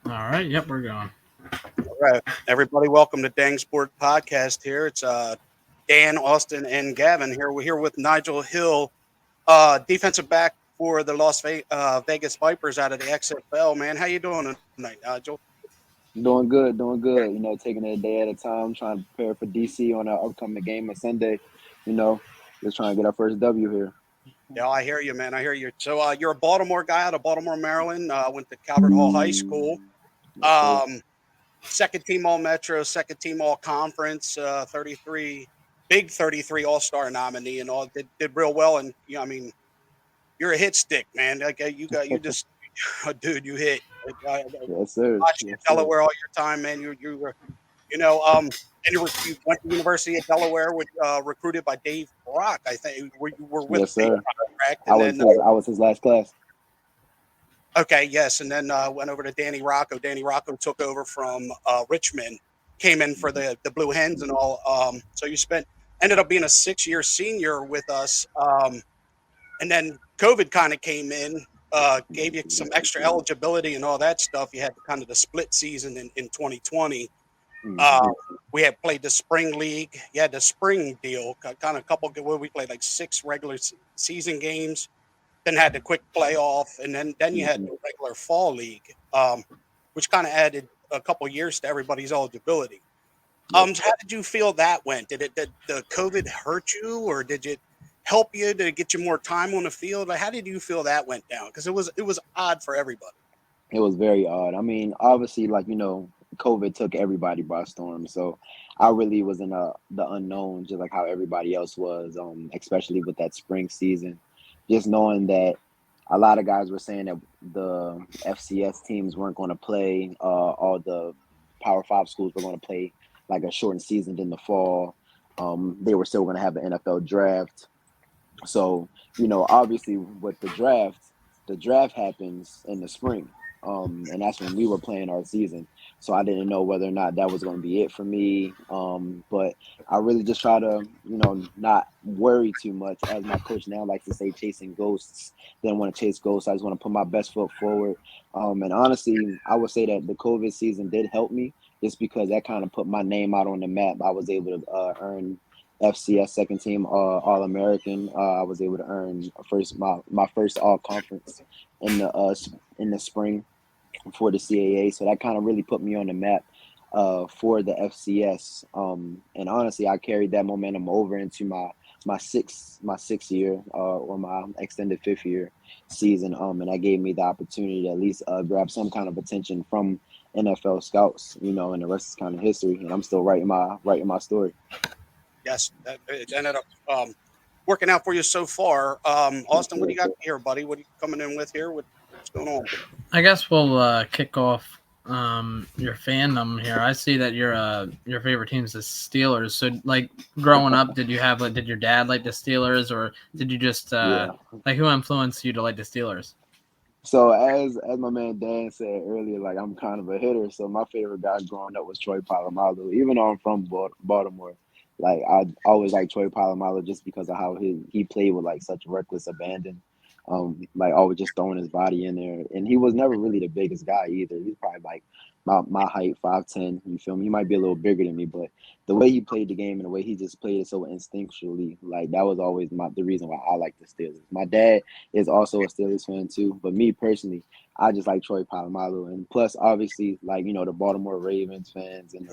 All right. Yep, we're going. All right, everybody, welcome to Dang Sport Podcast. Here it's Dan, Austin, and Gavin. Here we're here with Nigel Hill, defensive back for the Vegas Vipers out of the XFL. Man, how you doing tonight, Nigel? Doing good, doing good. Taking it a day at a time, trying to prepare for DC on our upcoming game on Sunday. You know, just trying to get our first W here. Yeah, I hear you, man. I hear you. So you're a Baltimore guy out of Baltimore, Maryland. Went to Calvert Hall High School. Yes, sir. Um, Second team All Metro, second team All Conference, 33 big 33 All Star nominee, and all did real well. And I mean, you're a hit stick, man. Like you just, dude, you hit. I Yes, sir. watched you Yes, at sir. Delaware all your time, man. You were, and you went to the University of Delaware, with, recruited by Dave Brock. I think you were with Yes, Dave sir. Brock, correct? And then I was his last class. okay, yes, and then went over to Danny Rocco. Danny Rocco took over from Richmond, came in for the Blue Hens and all. So you ended up being a 6 year senior with us. And then COVID kind of came in, gave you some extra eligibility and all that stuff. You had kind of the split season in 2020. Uh, Mm-hmm. we had played the spring league. You had the spring deal, kind of a couple. Where we played like six regular season games, then had the quick playoff, and then you had Mm-hmm. the regular fall league, which kind of added a couple years to everybody's eligibility. Yep. So how did you feel that went? Did the COVID hurt you, or did it help you to get you more time on the field? Like, how did you feel that went down? Because it was odd for everybody. It was very odd. I mean, obviously, COVID took everybody by storm. So I really was in the unknown, just like how everybody else was. Especially with that spring season, just knowing that a lot of guys were saying that the FCS teams weren't going to play. All the Power Five schools were going to play like a shortened season in the fall. They were still going to have an NFL draft. So, obviously with the draft happens in the spring. And that's when we were playing our season. So I didn't know whether or not that was going to be it for me. But I really just try to, not worry too much. As my coach now likes to say, chasing ghosts. Didn't want to chase ghosts. I just want to put my best foot forward. And honestly, I would say that the COVID season did help me just because that kind of put my name out on the map. I was able to earn FCS second team All American. I was able to earn my first All Conference in the spring for the CAA. So that kind of really put me on the map for the FCS. And honestly, I carried that momentum over into my sixth year or my extended fifth year season. And that gave me the opportunity to at least grab some kind of attention from NFL scouts. And the rest is kind of history. And I'm still writing my story. Yes, it ended up working out for you so far. Yes, Austin, what do sir. you got here, buddy? What are you coming in with here? What's going on? I guess we'll kick off your fandom here. I see that your favorite team is the Steelers. So, like growing up, did your dad like the Steelers, or did you just Yeah. like who influenced you to like the Steelers? So as my man Dan said earlier, like I'm kind of a hitter. So my favorite guy growing up was Troy Polamalu. Even though I'm from Baltimore, like I always like Troy Polamalu just because of how he played with like such reckless abandon. Like always just throwing his body in there, and he was never really the biggest guy either. He's probably like my height, 5'10". You feel me? He might be a little bigger than me, but the way he played the game and the way he just played it so instinctually, like that was always the reason why I like the Steelers. My dad is also a Steelers fan too. But me personally, I just like Troy Polamalu, and plus, obviously, like the Baltimore Ravens fans and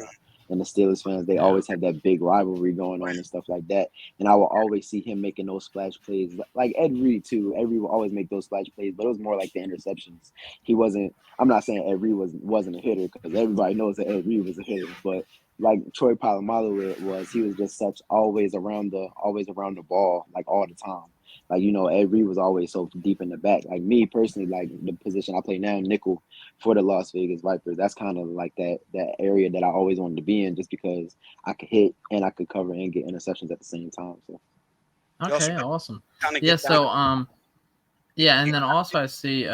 the Steelers fans, they Yeah. always have that big rivalry going on and stuff like that. And I will always see him making those splash plays, like Ed Reed too. Ed Reed will always make those splash plays, but it was more like the interceptions. He wasn't. I'm not saying Ed Reed wasn't a hitter because everybody knows that Ed Reed was a hitter, but like Troy Polamalu, he was just such always around the ball like all the time. Like Ed Reed was always so deep in the back. Like me personally, like the position I play now, nickel for the Las Vegas Vipers. That's kind of like that area that I always wanted to be in, just because I could hit and I could cover and get interceptions at the same time. So You also Okay, awesome. kind of Yeah. get down So to yeah, and then also I see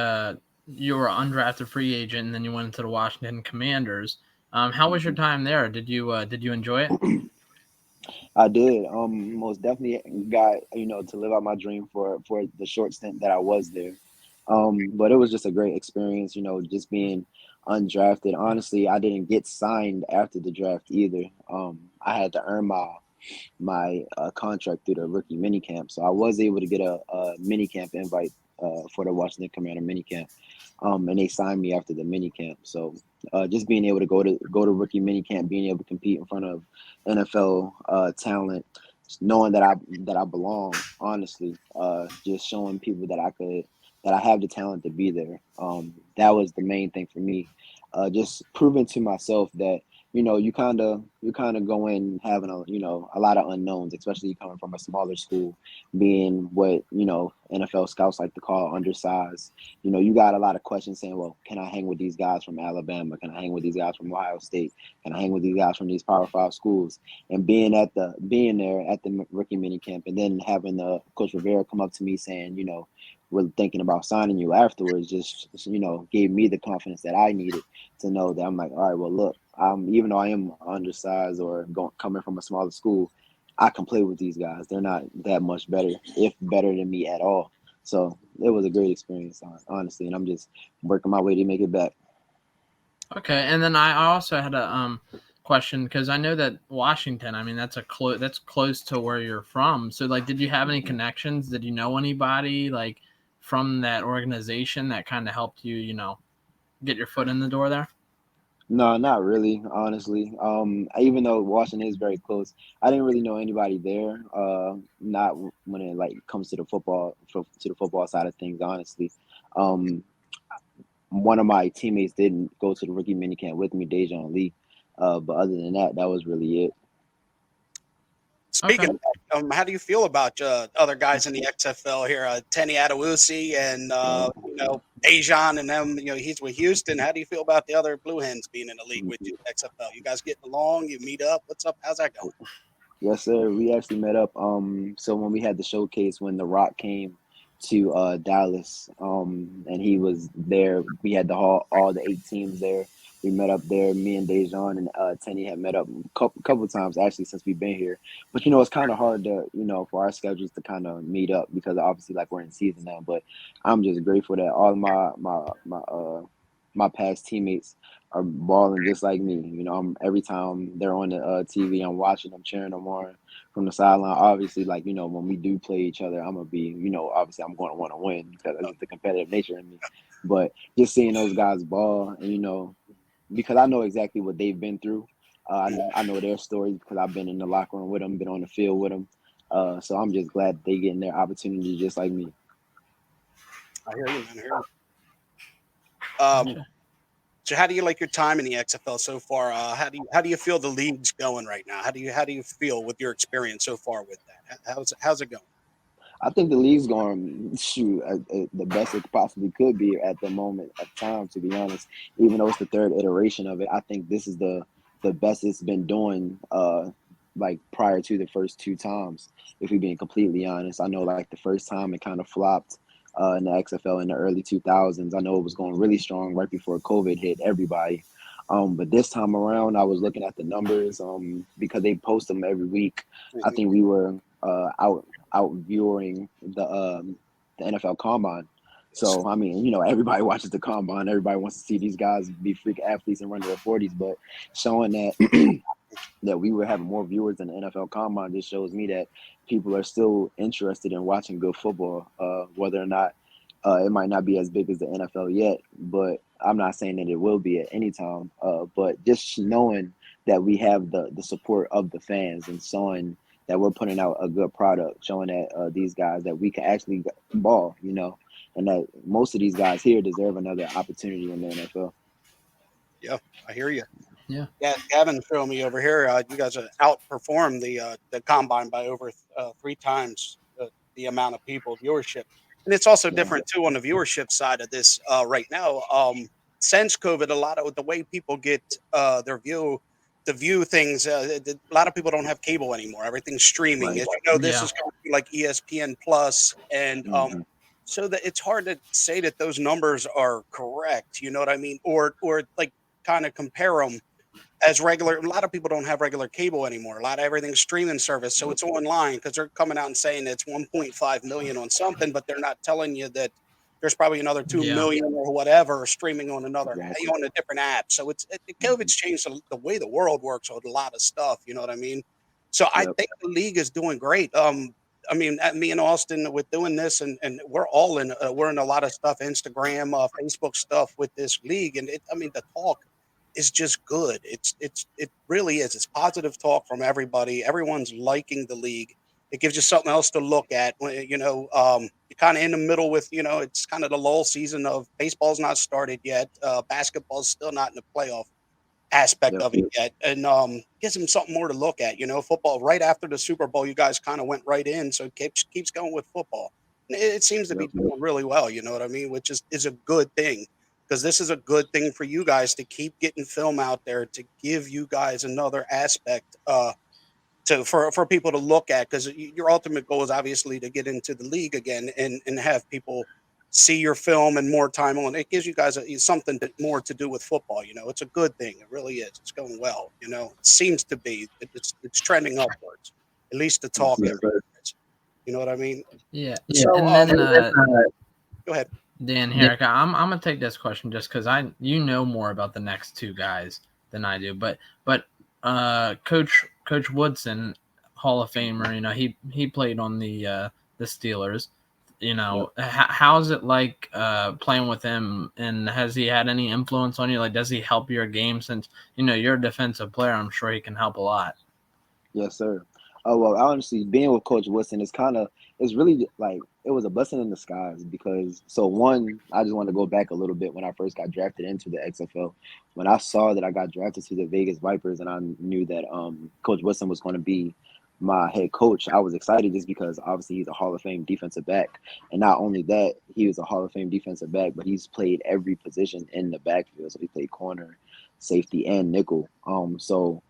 you were an undrafted free agent, and then you went into the Washington Commanders. How was your mhm. time there? Did you enjoy it? I did. Most definitely got to live out my dream for the short stint that I was there. But it was just a great experience, you know, just being undrafted. Honestly, I didn't get signed after the draft either. I had to earn my contract through the rookie minicamp, so I was able to get a minicamp invite for the Washington Commander minicamp, and they signed me after the minicamp. So just being able to go to rookie minicamp, being able to compete in front of NFL talent, knowing that I belong, honestly, just showing people that I have the talent to be there. That was the main thing for me. Just proving to myself that you kind of go in having a lot of unknowns, especially coming from a smaller school, being what NFL scouts like to call undersized. You got a lot of questions saying, well, can I hang with these guys from Alabama? Can I hang with these guys from Ohio State? Can I hang with these guys from these Power Five schools? And being there at the rookie mini camp, and then having Coach Rivera come up to me saying, we're thinking about signing you afterwards, just gave me the confidence that I needed to know that I'm like, all right, well, look, even though I am undersized or coming from a smaller school, I can play with these guys. They're not that much better, if better than me at all. So it was a great experience, honestly, and I'm just working my way to make it back. Okay, and then I also had a question, because I know that Washington, I mean, that's close to where you're from. So, like, did you have any connections? Did you know anybody like from that organization that kind of helped you, get your foot in the door there? No, not really, honestly. Even though Washington is very close, I didn't really know anybody there. Not when it like comes to the football side of things, honestly. Um, One of my teammates didn't go to the rookie minicamp with me, Dejan Lee. But other than that, that was really it. Okay. Speaking of that, how do you feel about other guys in the XFL here? Tenny Adewusi and Dejan and them. He's with Houston. How do you feel about the other Blue Hens being in the league with you, XFL? You guys getting along? You meet up? What's up? How's that going? Yes, sir. We actually met up. So when we had the showcase, when The Rock came to Dallas, and he was there, we had all the 8 teams there. We met up there. Me and Dejan and Tenny had met up a couple times actually since we've been here. But it's kind of hard to for our schedules to kind of meet up because obviously like we're in season now. But I'm just grateful that all of my past teammates are balling just like me. Every time they're on the TV, I'm watching them, cheering them on from the sideline. Obviously, like when we do play each other, I'm gonna be, obviously I'm going to want to win because it's the competitive nature in me. But just seeing those guys ball, and because I know exactly what they've been through. I know their stories because I've been in the locker room with them, been on the field with them. So I'm just glad they getting their opportunity just like me. I hear you, man. I hear you. So how do you like your time in the XFL so far? How do you feel the league's going right now? How do you feel with your experience so far with that? How's it going? I think the league's going shoot the best it possibly could be at the moment of time. To be honest, even though it's the third iteration of it, I think this is the best it's been doing. Like prior to the first 2 times, if we're being completely honest, I know like the first time it kind of flopped in the XFL in the early 2000s. I know it was going really strong right before COVID hit everybody. But this time around, I was looking at the numbers because they post them every week. I think we were out viewing the NFL Combine. So I mean, everybody watches the Combine. Everybody wants to see these guys be freak athletes and run their 40s. But showing that that we were having more viewers than the NFL Combine just shows me that people are still interested in watching good football. Whether or not it might not be as big as the NFL yet, but I'm not saying that it will be at any time. But just knowing that we have the support of the fans and showing that we're putting out a good product, showing that these guys that we can actually ball, and that most of these guys here deserve another opportunity in the NFL. Yeah, I hear you. Yeah. Yeah, Gavin showing me over here. You guys have outperformed the combine by over 3 times the amount of people viewership, and it's also Yeah, different too on the viewership side of this right now. Since COVID, a lot of the way people get their view to view things, a lot of people don't have cable anymore. Everything's streaming. right. As you know, this Yeah. is going to be like ESPN Plus, and Hmm. so that it's hard to say that those numbers are correct. You know what I mean? Or like kind of compare them as regular. A lot of people don't have regular cable anymore. A lot of everything's streaming service, so it's online because they're coming out and saying it's 1.5 million on something, but they're not telling you that there's probably another 2 Yeah. million or whatever streaming on another Exactly. on a different app. So COVID's changed the way the world works with a lot of stuff. You know what I mean? So I Yep. think the league is doing great. I mean, me and Austin with doing this, and we're all in. We're in a lot of stuff, Instagram, Facebook stuff with this league, and I mean, the talk is just good. It really is. It's positive talk from everybody. Everyone's liking the league. It gives you something else to look at. You're kind of in the middle with, it's kind of the lull season of baseball's not started yet. Basketball's still not in the playoff aspect Yep. of it yet, and gives them something more to look at. Football right after the Super Bowl, you guys kind of went right in, so it keeps going with football. And it seems to be Yep. doing really well. You know what I mean? Which is a good thing because this is a good thing for you guys to keep getting film out there to give you guys another aspect. For people to look at because your ultimate goal is obviously to get into the league again and have people see your film and more time on it gives you guys something more to do with football. It's a good thing. It really is. It's going well. It seems to be. It's trending upwards, at least the talk Yes, everywhere sir. is. You know what I mean? Yeah. So And then go ahead. Dan here, I'm gonna take this question just because you know more about the next two guys than I do, but Coach Woodson, Hall of Famer, he played on the Steelers. Yep. How's it like playing with him, and has he had any influence on you? Like, does he help your game since you're a defensive player? I'm sure he can help a lot. Yes, sir. Oh well, honestly, being with Coach Woodson is it's really like it was a blessing in disguise because so one, I just want to go back a little bit when I first got drafted into the XFL. When I saw that I got drafted to the Vegas Vipers and I knew that Coach Woodson was going to be my head coach, I was excited just because obviously he's a Hall of Fame defensive back, and not only that, he was a Hall of Fame defensive back, but he's played every position in the backfield. So he played corner, safety, and nickel. So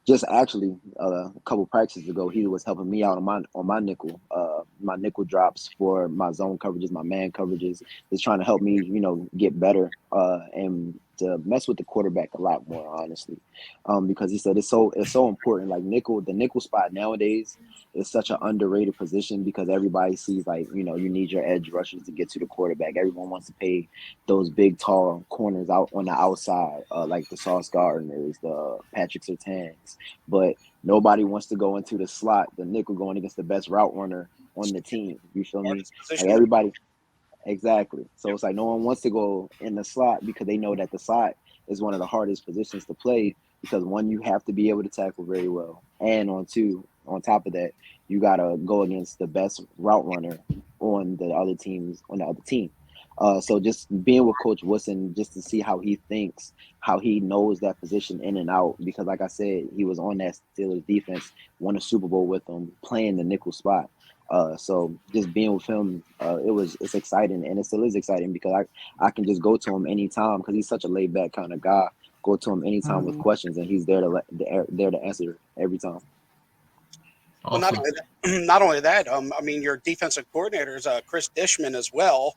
just actually a couple practices ago, he was helping me out on my nickel drops for my zone coverages, my man coverages. He's trying to help me, get better and to mess with the quarterback a lot more, honestly, because he said it's so important. Like the nickel spot nowadays is such an underrated position because everybody sees like you need your edge rushers to get to the quarterback. Everyone wants to pay those big tall corners out on the outside, like the Sauce Gardners, the Patrick Surtains, but nobody wants to go into the slot, the nickel going against the best route runner on the team. You feel me? Hardest Like position. everybody, exactly. So it's like no one wants to go in the slot because they know that the slot is one of the hardest positions to play because one, you have to be able to tackle very well, and on top of that, you gotta go against the best route runner on the other team. So just being with Coach Woodson, just to see how he thinks, how he knows that position in and out. Because like I said, he was on that Steelers defense, won a Super Bowl with them, playing the nickel spot. So just being with him, it's exciting, and it still is exciting because I can just go to him anytime because he's such a laid back kind of guy. Go to him anytime with questions, and he's there to answer every time. Well, Awesome. not only that, I mean, your defensive coordinator is Chris Dishman as well.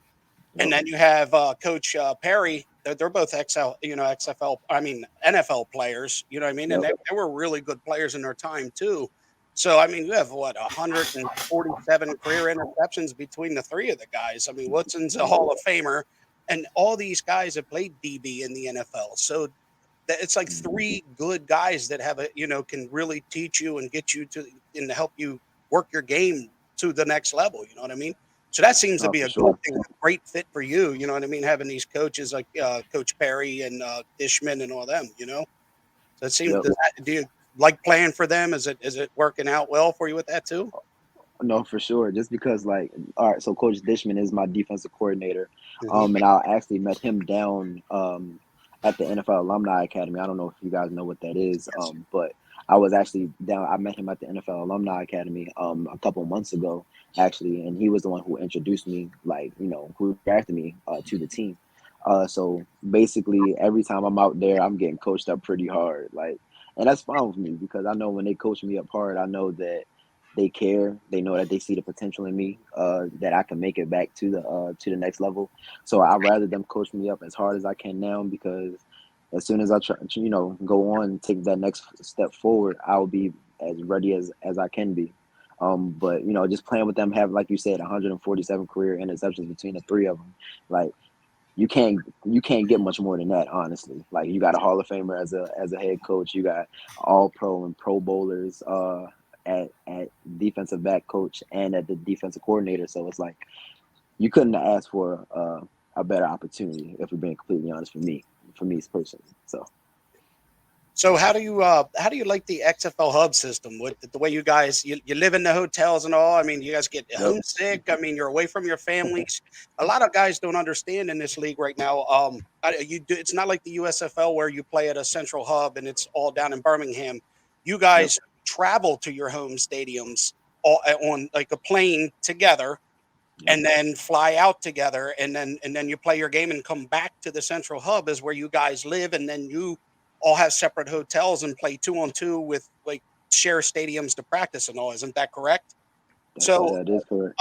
And Yep. then you have Coach Perry. They're both XFL, I mean, NFL players, you know what I mean? And Yep. they were really good players in their time, too. So, I mean, you have 147 career interceptions between the three of the guys. I mean, Woodson's a Hall of Famer, and all these guys have played DB in the NFL. So it's like three good guys that can really teach you and get you and help you work your game to the next level. You know what I mean? So that seems to Oh, be for a good sure. thing, a great fit for you. You know what I mean? Having these coaches like Coach Perry and Dishman and all them. So it seems. Yep. Do you like playing for them? Is it working out well for you with that too? No, for sure. Just because, like, all right, so Coach Dishman is my defensive coordinator, Hmm. and I actually met him down at the NFL Alumni Academy. I don't know if you guys know what that is, Yes. but I was actually down. I met him at the NFL Alumni Academy a couple months ago, actually, and he was the one who introduced me, like, who drafted me to the team. So basically, every time I'm out there, I'm getting coached up pretty hard, like, and that's fine with me because I know when they coach me up hard, I know that they care. They know that they see the potential in me, that I can make it back to the next level. So I rather them coach me up as hard as I can now because as soon as I try, go on and take that next step forward, I'll be as ready as I can be. But just playing with them, have like you said, 147 career interceptions between the three of them. Like you can't get much more than that, honestly. Like you got a Hall of Famer as a head coach. You got All Pro and Pro Bowlers at defensive back coach and at the defensive coordinator. So it's like you couldn't have asked for a better opportunity, if we're being completely honest, for me personally. So how do you like the XFL Hub system with the way you guys you live in the hotels and all? I mean, you guys get Yep. homesick. I mean, you're away from your families. A lot of guys don't understand in this league right now. It's not like the USFL where you play at a central hub and it's all down in Birmingham. You Yep. guys travel to your home stadiums all on like a plane together, and then fly out together, and then you play your game and come back to the central hub is where you guys live, and then you all have separate hotels and play 2-on-2 with like share stadiums to practice and all. Isn't that correct? So That is correct.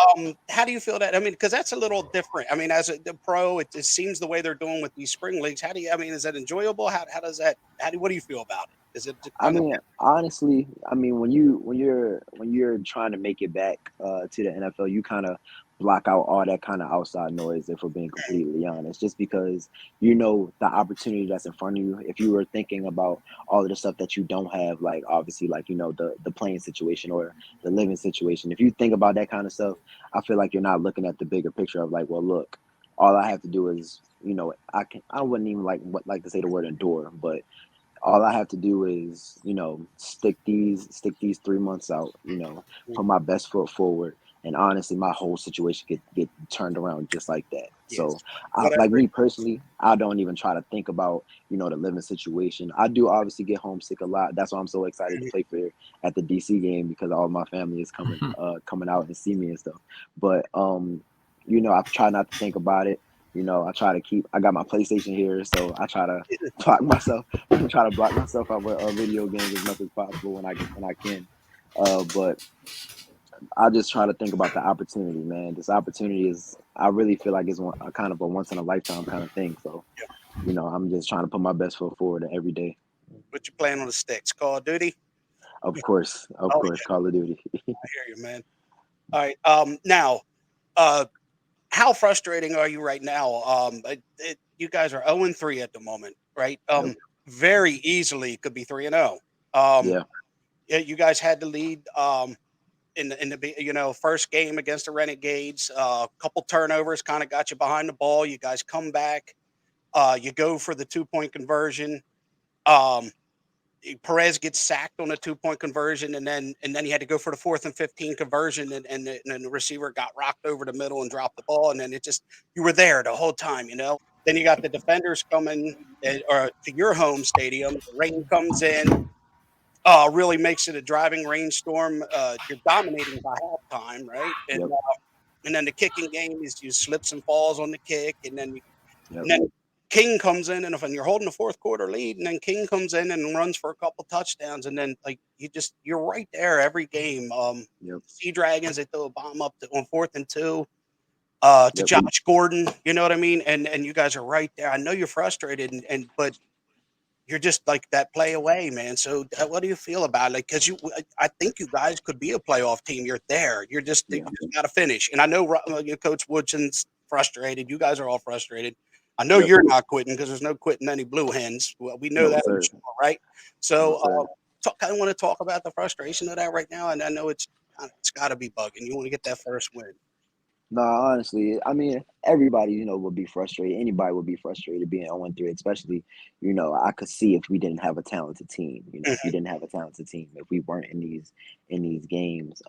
how do you feel that? I mean, because that's a little different. I mean, as the pro, it seems the way they're doing with these spring leagues. How do you? I mean, is that enjoyable? How does that? What do you feel about it? Is it I kind of mean, honestly, when you're trying to make it back to the NFL, you kind of block out all that kind of outside noise. If we're being completely honest, just because the opportunity that's in front of you. If you were thinking about all of the stuff that you don't have, like obviously, like the playing situation or the living situation. If you think about that kind of stuff, I feel like you're not looking at the bigger picture of like, well, look, all I have to do is, I wouldn't even like to say the word endure, but all I have to do is, stick these 3 months out, put my best foot forward. And honestly, my whole situation get turned around just like that. So, yes, like whatever? me personally, I don't even try to think about, the living situation. I do obviously get homesick a lot. That's why I'm so excited to play for at the DC game, because all my family is coming out and see me and stuff. But I try not to think about it. I got my PlayStation here, so I try to block myself, block myself out with video games as much as possible when I can. But I just try to think about the opportunity, man. This opportunity I really feel like it's a kind of a once in a lifetime kind of thing. So, I'm just trying to put my best foot forward every day. What you playing on the sticks? Call of Duty? Of Oh course, Call of Duty. yeah, I hear you, man. All right. Now, uh, how frustrating are you right now? You guys are 0-3 at the moment, right? Yep. Very easily could be 3-0. Um, Yeah. yeah, you guys had the lead in the first game against the Renegades. A couple turnovers kind of got you behind the ball. You guys come back. You go for the 2-point conversion. Um, Perez gets sacked on a 2-point conversion, and then he had to go for the 4th and 15 conversion, and the receiver got rocked over the middle and dropped the ball, and then you were there the whole time. Then you got the defenders coming or to your home stadium. The rain comes in, really makes it a driving rainstorm. You're dominating by halftime, right? And Yep. and then the kicking game is you slips and falls on the kick, Yep. and then King comes in, and if you're holding a fourth quarter lead, and then King comes in and runs for a couple touchdowns, and then like you're right there every game. Yep. Sea Dragons, they throw a bomb up on 4th and 2 to Yep. Josh Gordon. You know what I mean? And you guys are right there. I know you're frustrated, but you're just like that play away, man. So what do you feel about it? Like, because I think you guys could be a playoff team. You're there. You Yeah. just got to finish. And I know your coach Woodson's frustrated. You guys are all frustrated. I know Yep. you're not quitting because there's no quitting any Blue Hens. Well, we know No, that for sir. sure, right? No, So, sir. kind of want to talk about the frustration of that right now. And I know it's got to be bugging. You want to get that first win. No, honestly, I mean, everybody, would be frustrated. Anybody would be frustrated being 0-3, especially, I could see if we didn't have a talented team. If we Mhm. didn't have a talented team, if we weren't in these games,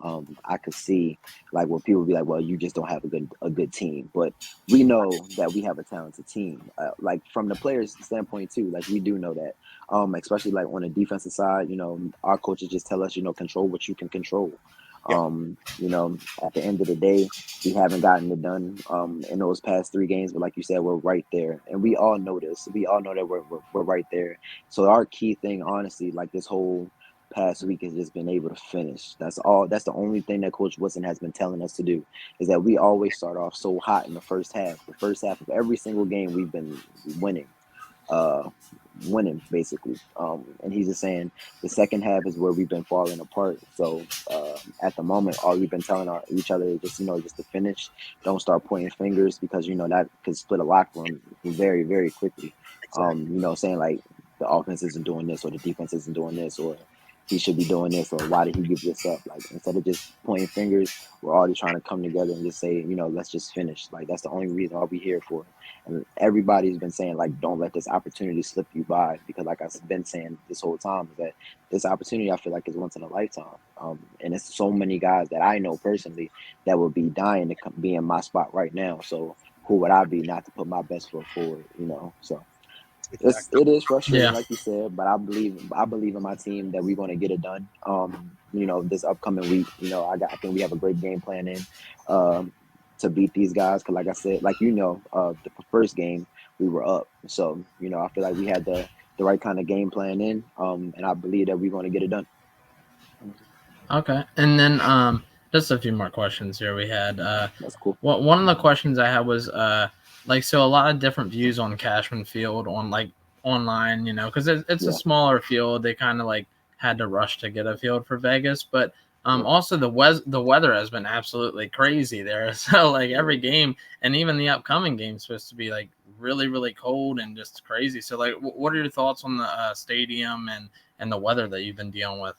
I could see like what people would be like, well, you just don't have a good team. But we know that we have a talented team. Like from the players' standpoint too, like we do know that. Especially like on the defensive side, our coaches just tell us, control what you can control. Yep. At the end of the day, we haven't gotten it done in those past 3 games, but like you said, we're right there, and we all know this. We all know that we're right there. So our key thing, honestly, like this whole past week, has just been able to finish. That's all. That's the only thing that Coach Woodson has been telling us to do, is that we always start off so hot in the first half. The first half of every single game we've been winning. Uh, winning basically. And he's just saying the second half is where we've been falling apart. So at the moment, all we've been telling each other is just just to finish. Don't start pointing fingers because that could split a locker room very very quickly. Exactly. Saying like the offense isn't doing this or the defense isn't doing this or he should be doing this or why did he give this up? Like instead of just pointing fingers, we're already trying to come together and just say, let's just finish. Like that's the only reason I'll be here for. And everybody's been saying like, don't let this opportunity slip you by because like I've been saying this whole time is that this opportunity I feel like is once in a lifetime. And it's so many guys that I know personally that would be dying to be in my spot right now. So who would I be not to put my best foot forward? So. Exactly. It is frustrating, Yeah. like you said, but I believe in my team that we're going to get it done. This upcoming week, I think we have a great game plan in to beat these guys. Because, like I said, the first game we were up, so I feel like we had the right kind of game plan in, and I believe that we're going to get it done. Okay. And then just a few more questions here we had. That's cool. One of the questions I had was so a lot of different views on Cashman Field on like online, because it's a smaller field. They kind of like had to rush to get a field for Vegas, but also the weather has been absolutely crazy there. So like every game and even the upcoming game is supposed to be like really really cold and just crazy. So like, what are your thoughts on the stadium and the weather that you've been dealing with?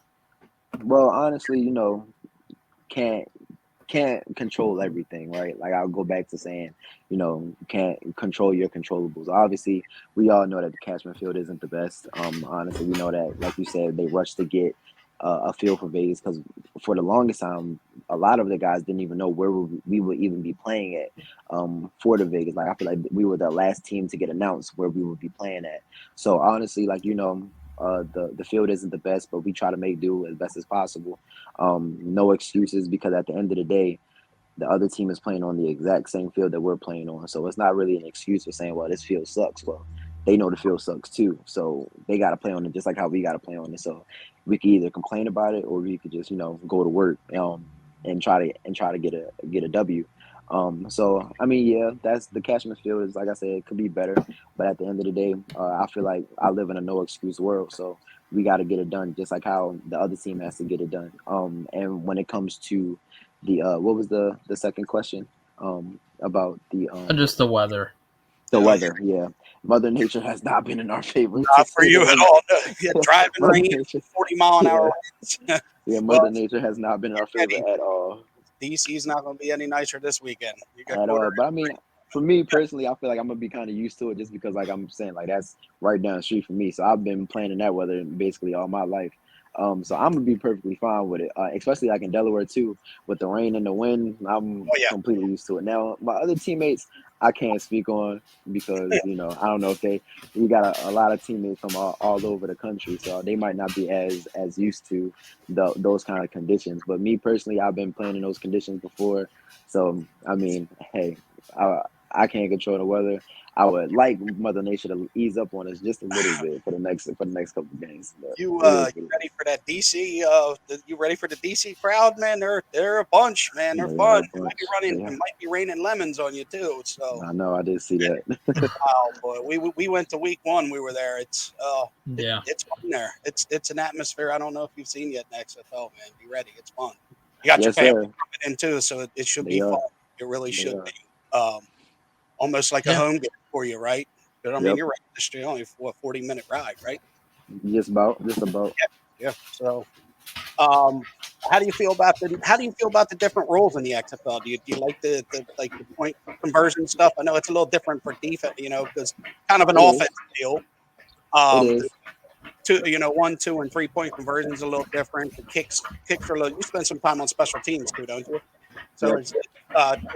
Well, honestly, can't control everything, right? Like I'll go back to saying, you can't control your controllables. Obviously, we all know that the Cashman Field isn't the best. Honestly, we know that, like you said, they rushed to get a field for Vegas because for the longest time, a lot of the guys didn't even know where we would even be playing at for the Vegas. Like I feel like we were the last team to get announced where we would be playing at. So honestly, like the field isn't the best, but we try to make do as best as possible. No excuses because at the end of the day, the other team is playing on the exact same field that we're playing on. So it's not really an excuse for saying, well, this field sucks. Well, they know the field sucks too. So they got to play on it just like how we got to play on it. So we could either complain about it or we could just, go to work and try to get a W. So I mean, yeah, that's the Cashman Field is like I said, it could be better, but at the end of the day, I feel like I live in a no excuse world. So we got to get it done, just like how the other team has to get it done. And when it comes to the what was the second question about Just the weather. the weather? Yeah, Mother Nature has not been in our favor. Not for you at all. Yeah, driving Mother rain, Nature, 40-mile-an-hour winds. yeah, Well, Mother Nature has not been in our favor at all. DC's not going to be any nicer this weekend. You got At all. quarter. But I mean, for me personally, I feel like I'm gonna be kind of used to it just because, like I'm saying, like that's right down the street for me. So I've been playing in that weather basically all my life. So I'm gonna be perfectly fine with it, especially like in Delaware too, with the rain and the wind. I'm Oh yeah, completely used to it. Now, my other teammates, I can't speak on because I don't know if we got a lot of teammates from all over the country, so they might not be as used to those kind of conditions. But me personally, I've been playing in those conditions before, so I mean, hey, I, I can't control the weather. I would like Mother Nature to ease up on us just a little bit for the next couple of games. But you it is you what ready for that DC? You ready for the DC crowd, man? They're a bunch, man. They're they are fun. a bunch. It They are. might be raining lemons on you too. So, I know. I did see that. wow, boy, we went to week one. We were there. Yeah. It's fun there. It's an atmosphere I don't know if you've seen yet in XFL, man. Be ready. It's fun. You got your Yes, family sir. coming in too, so it should They be fun. are. It really They should are. be. Almost like a Yeah. home game for you, right? But I mean, Yep. you're right. It's only a 40-minute ride, right? Just about. Just about. Yeah. So, um, how do you feel about the different roles in the XFL? Do you like the point conversion stuff? I know it's a little different for defense, because kind of an It is. offense deal. It The is. two, 1, 2, and 3 point conversions are a little different. The kicks are a little. You spend some time on special teams too, don't you? So Yep.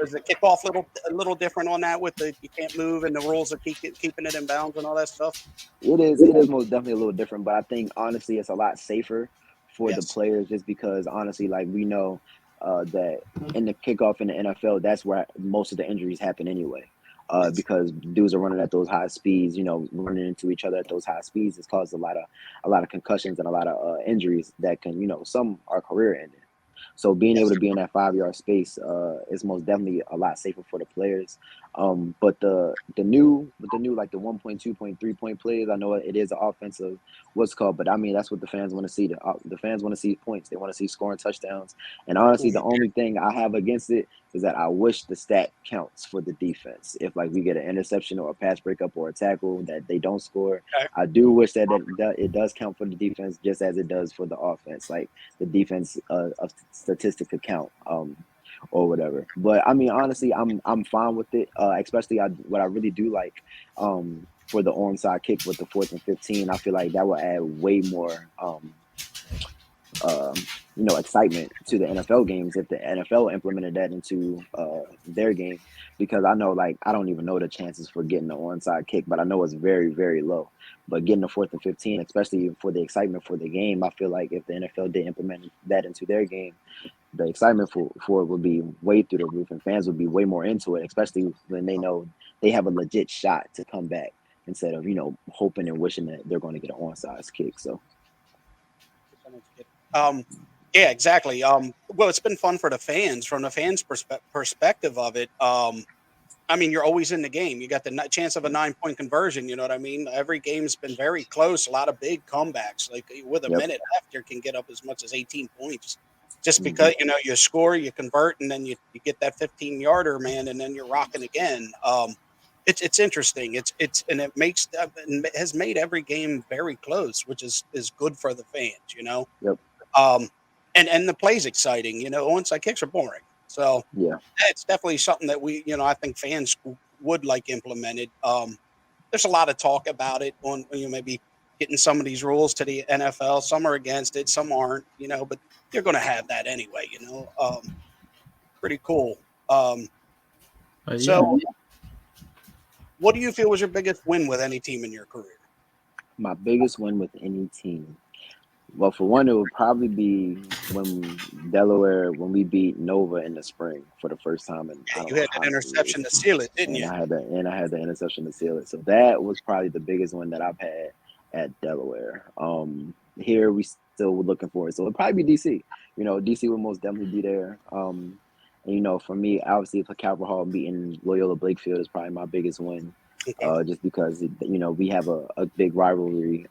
is the kickoff a little different on that with the you can't move and the rules of keeping it in bounds and all that stuff? It is. It is most definitely a little different, but I think honestly, it's a lot safer for the Yes. players just because honestly, like we know that in the kickoff in the NFL, that's where most of the injuries happen anyway. Yes. Because dudes are running at those high speeds, running into each other at those high speeds. It's caused a lot of concussions and a lot of injuries that can, some are career ending. So being able Yes. to be in that 5 yard space is most definitely a lot safer for the players. But the new like the 1.2.3 point plays, I know it is an offensive what's called, but I mean that's what the fans want to see. The fans want to see points. They want to see scoring touchdowns. And honestly, the only thing I have against it is that I wish the stat counts for the defense. If like we get an interception or a pass breakup or a tackle that they don't score, Okay. I do wish that it does count for the defense just as it does for the offense. Like the defense of statistic could count. Or whatever. But I mean, honestly, I'm fine with it. Especially what I really do like for the onside kick with the 4th and 15. I feel like that will add way more excitement to the NFL games if the NFL implemented that into their game. Because I know, like, I don't even know the chances for getting the onside kick, but I know it's very, very low. But getting the 4th and 15, especially for the excitement for the game, I feel like if the NFL did implement that into their game, the excitement for it would be way through the roof, and fans would be way more into it, especially when they know they have a legit shot to come back instead of hoping and wishing that they're going to get an onside kick. So Yeah, exactly. Well, it's been fun for the fans from the fans' perspective of it. I mean, you're always in the game. You got the chance of a 9-point conversion. You know what I mean? Every game's been very close. A lot of big comebacks. Like with a yep. minute left, you can get up as much as 18 points. Just Mm-hmm. because you score, you convert, and then you get that 15-yarder, man, and then you're rocking again. It's interesting. And it has made every game very close, which is good for the fans. Yep. And the play's exciting. Onside kicks are boring, so Yeah. it's definitely something that I think fans would like implemented. There's a lot of talk about it on maybe getting some of these rules to the NFL. Some are against it, some aren't. But you're going to have that anyway. Pretty cool. But yeah, So, what do you feel was your biggest win with any team in your career? My biggest win with any team. Well, for one, it would probably be when we beat Nova in the spring for the first time in I Yeah, don't you know had how that many interception years. to seal it, didn't And you? I had the interception to seal it. So that was probably the biggest one that I've had at Delaware. Here we still were looking for it. So it'd probably be DC. DC would most definitely be there. And for me, obviously for Calvert Hall beating Loyola Blakefield is probably my biggest win. Okay. Just because we have a big rivalry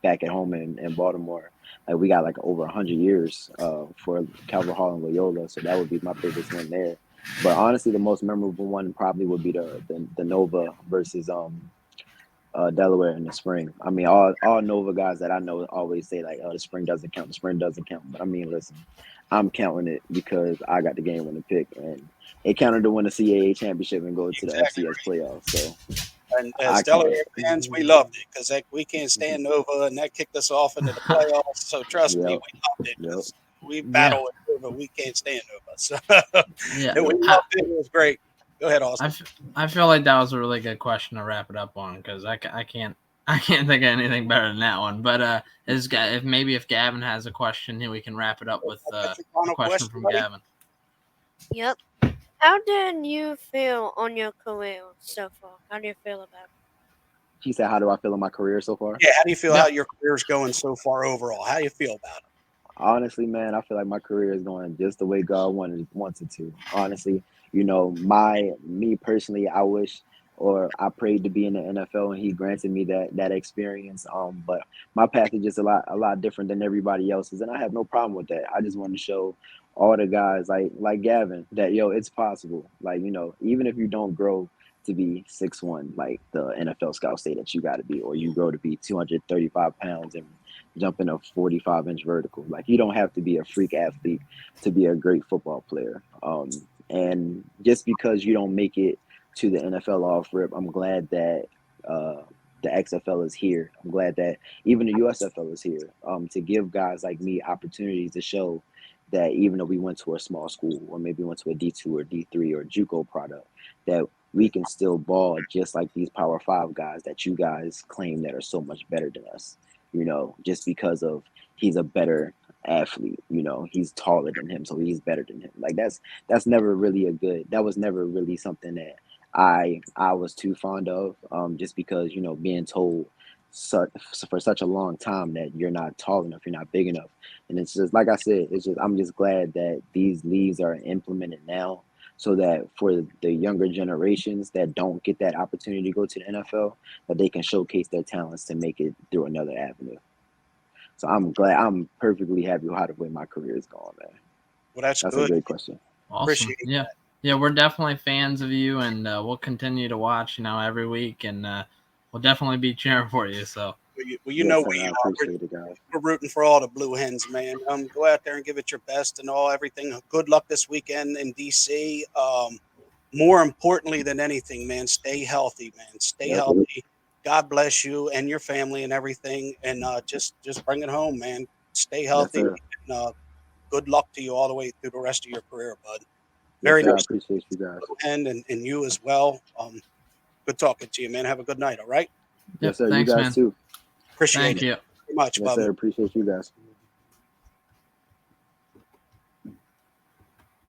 back at home in Baltimore. Like we got like over 100 years for Calvert Hall and Loyola, so that would be my biggest win there. But honestly, the most memorable one probably would be the Nova versus Delaware in the spring. I mean, all Nova guys that I know always say like, "Oh, the spring doesn't count. The spring doesn't count." But I mean, listen, I'm counting it because I got the game winning pick, and it counted to win the CAA championship and go to the Exactly. FCS playoffs. So And as I count Delaware it. fans, we loved it because we can't stand Nova, and that kicked us off into the playoffs. So trust me, Yep. we loved it Yep. because we yeah, battle with Nova. We can't stand Nova, so yeah. and we loved it. It was great. Go ahead, Austin. I feel like that was a really good question to wrap it up on because I can't think of anything better than that one. But if Gavin has a question, we can wrap it up with That's a your final question from buddy? Gavin. Yep. How did you feel on your career so far? How do you feel about it? He said, "How do I feel in my career so far?" Yeah. How do you feel? Yeah. How your career's going so far overall? How do you feel about it? Honestly, man, I feel like my career is going just the way God wants it to. Honestly, me personally, I wish or I prayed to be in the NFL, and He granted me that experience. But my path is just a lot different than everybody else's, and I have no problem with that. I just want to show all the guys like Gavin that it's possible. Like even if you don't grow to be 6'1", like the NFL scouts say that you got to be, or you grow to be 235 pounds and jumping a 45-inch vertical. Like you don't have to be a freak athlete to be a great football player. And just because you don't make it to the NFL off rip, I'm glad that the XFL is here. I'm glad that even the USFL is here to give guys like me opportunities to show that even though we went to a small school or maybe went to a D2 or D3 or JUCO product, that we can still ball just like these Power 5 guys that you guys claim that are so much better than us. Just because of he's a better athlete, he's taller than him, so he's better than him. Like that's never really that was never really something that I was too fond of, just because, being told for such a long time that you're not tall enough, you're not big enough. And it's just, like I said, I'm just glad that these leagues are implemented now so that for the younger generations that don't get that opportunity to go to the NFL, that they can showcase their talents to make it through another avenue. So I'm perfectly happy with how the way my career is going, man. Well, that's That's good. a great question. Awesome. Appreciate Yeah. that. Yeah, we're definitely fans of you, and we'll continue to watch, every week, and we'll definitely be cheering for you. So, Well, Yes, know sir. we I are. appreciate it, guys. We're rooting for all the Blue Hens, man. Go out there and give it your best and everything. Good luck this weekend in DC. More importantly than anything, man, stay healthy, man. Stay Yep. healthy. God bless you and your family and everything. And just bring it home, man. Stay Yes, healthy. sir. And good luck to you all the way through the rest of your career, bud. Yes, Very sir. I nice, appreciate you guys. Blue Hen, and you as well. Good talking to you, man. Have a good night. All right. yep. Yes, sir. You Thanks, guys man. too. Appreciate Thank it you. very much, Yes, bud. sir. Appreciate you guys.